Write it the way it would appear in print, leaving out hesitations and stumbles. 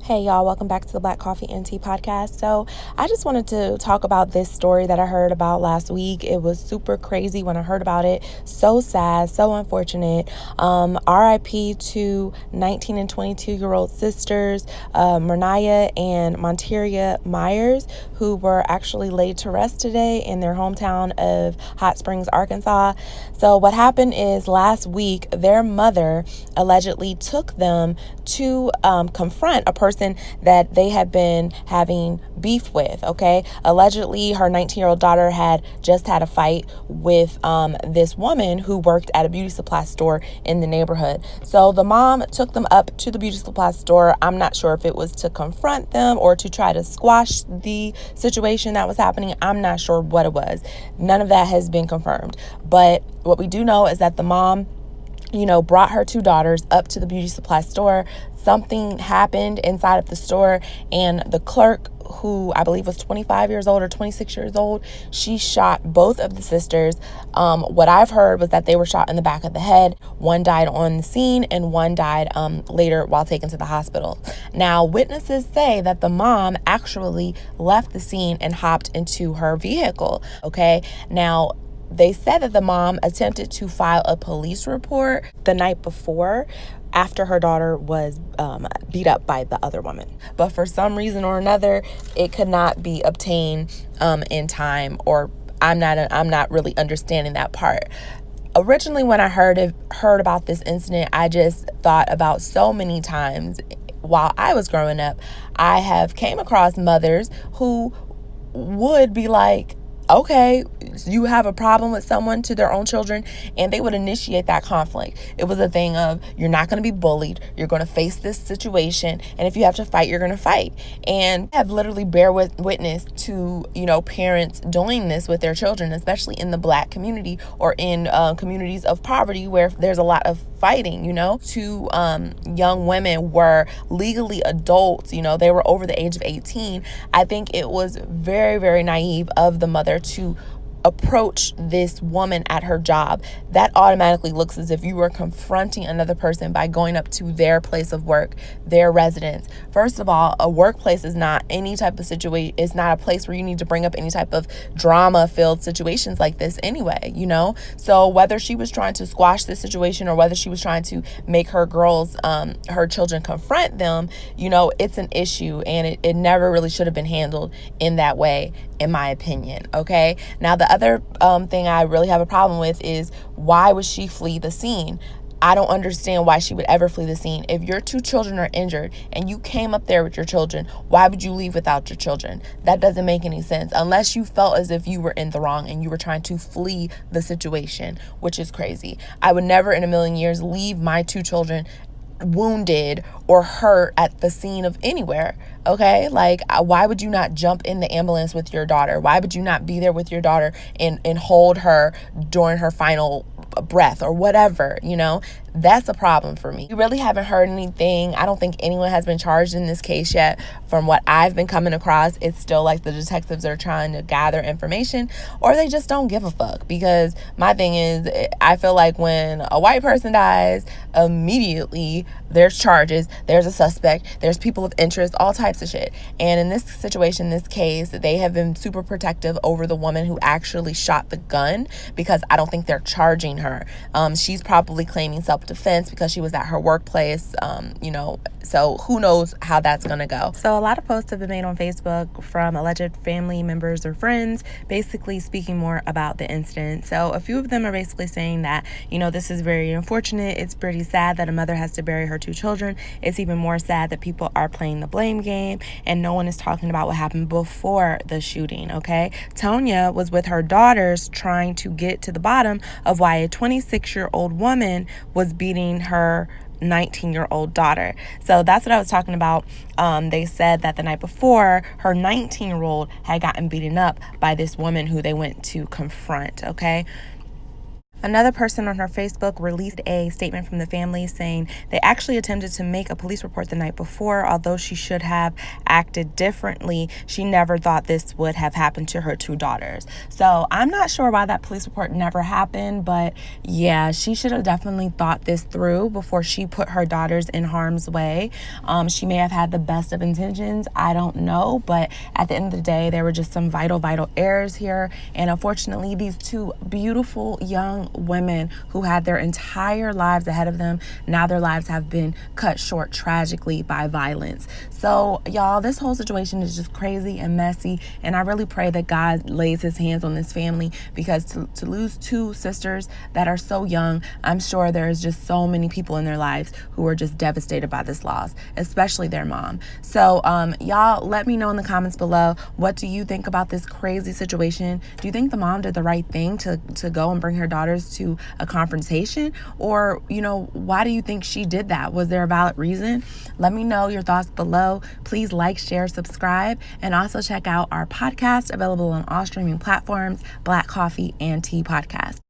Hey y'all, welcome back to the Black Coffee and Tea podcast. So I just wanted to talk about this story that I heard about last week. It was super crazy when I heard about it. So sad, so unfortunate. RIP to 19 and 22-year-old sisters, Mernaiya and Montieria Myers, who were actually laid to rest today in their hometown of Hot Springs, Arkansas. So what happened is last week, their mother allegedly took them to confront a person that they had been having beef with, okay? Allegedly, her 19-year-old daughter had just had a fight with this woman who worked at a beauty supply store in the neighborhood. So the mom took them up to the beauty supply store. I'm not sure if it was to confront them or to try to squash the situation that was happening. I'm not sure what it was. None of that has been confirmed. But what we do know is that the mom brought her two daughters up to the beauty supply store. Something happened inside of the store, and the clerk, who I believe was 25 years old or 26 years old, she shot both of the sisters. What I've heard was that they were shot in the back of the head. One died on the scene and one died later while taken to the hospital. Now, witnesses say that the mom actually left the scene and hopped into her vehicle, okay? Now, they said that the mom attempted to file a police report the night before after her daughter was beat up by the other woman. But for some reason or another, it could not be obtained in time, or I'm not really understanding that part. Originally, when I heard about this incident, I just thought about so many times while I was growing up, I have came across mothers who would be like, okay, you have a problem with someone to their own children, and they would initiate that conflict. It was a thing of, you're not going to be bullied, you're going to face this situation, and if you have to fight, you're going to fight. And I have literally bear witness to, parents doing this with their children, especially in the Black community or in communities of poverty where there's a lot of fighting. Two young women were legally adults, they were over the age of 18. I think it was very, very naive of the mother to approach this woman at her job. That automatically looks as if you were confronting another person by going up to their place of work, their residence. First of all, a workplace is not any type of situation. It's not a place where you need to bring up any type of drama-filled situations like this anyway, So whether she was trying to squash this situation or whether she was trying to make her girls, her children confront them, it's an issue, and it never really should have been handled in that way, in my opinion, okay? Now, the other thing I really have a problem with is, why would she flee the scene? I don't understand why she would ever flee the scene. If your two children are injured and you came up there with your children, why would you leave without your children? That doesn't make any sense, unless you felt as if you were in the wrong and you were trying to flee the situation, which is crazy. I would never in a million years leave my two children wounded or hurt at the scene of anywhere, okay? Like, why would you not jump in the ambulance with your daughter? Why would you not be there with your daughter and hold her during her final breath or whatever? That's a problem for me. We really haven't heard anything. I don't think anyone has been charged in this case yet. From what I've been coming across, it's still like the detectives are trying to gather information, or they just don't give a fuck. Because my thing is, I feel like when a white person dies, immediately there's charges, there's a suspect, there's people of interest, all types of shit. And in this situation, this case, they have been super protective over the woman who actually shot the gun, because I don't think they're charging her. She's probably claiming self-defense because she was at her workplace, so who knows how that's gonna go. So a lot of posts have been made on Facebook from alleged family members or friends, basically speaking more about the incident. So a few of them are basically saying that, this is very unfortunate. It's pretty sad that a mother has to bury her two children. It's even more sad that people are playing the blame game and no one is talking about what happened before the shooting, okay? Tonya was with her daughters trying to get to the bottom of why a 26-year-old woman was beating her 19-year-old daughter. So that's what I was talking about. They said that the night before, her 19-year-old had gotten beaten up by this woman who they went to confront, okay? Another person on her Facebook released a statement from the family saying they actually attempted to make a police report the night before. Although she should have acted differently, she never thought this would have happened to her two daughters. So I'm not sure why that police report never happened, but yeah, she should have definitely thought this through before she put her daughters in harm's way. She may have had the best of intentions, I don't know, but at the end of the day, there were just some vital errors here. And unfortunately, these two beautiful young women who had their entire lives ahead of them, now their lives have been cut short tragically by violence. So y'all, this whole situation is just crazy and messy, and I really pray that God lays his hands on this family, because to lose two sisters that are so young, I'm sure there's just so many people in their lives who are just devastated by this loss, especially their mom. So y'all, let me know in the comments below, what do you think about this crazy situation? Do you think the mom did the right thing to go and bring her daughters to a confrontation? Or, why do you think she did that? Was there a valid reason? Let me know your thoughts below. Please like, share, subscribe, and also check out our podcast available on all streaming platforms, Black Coffee and Tea Podcast.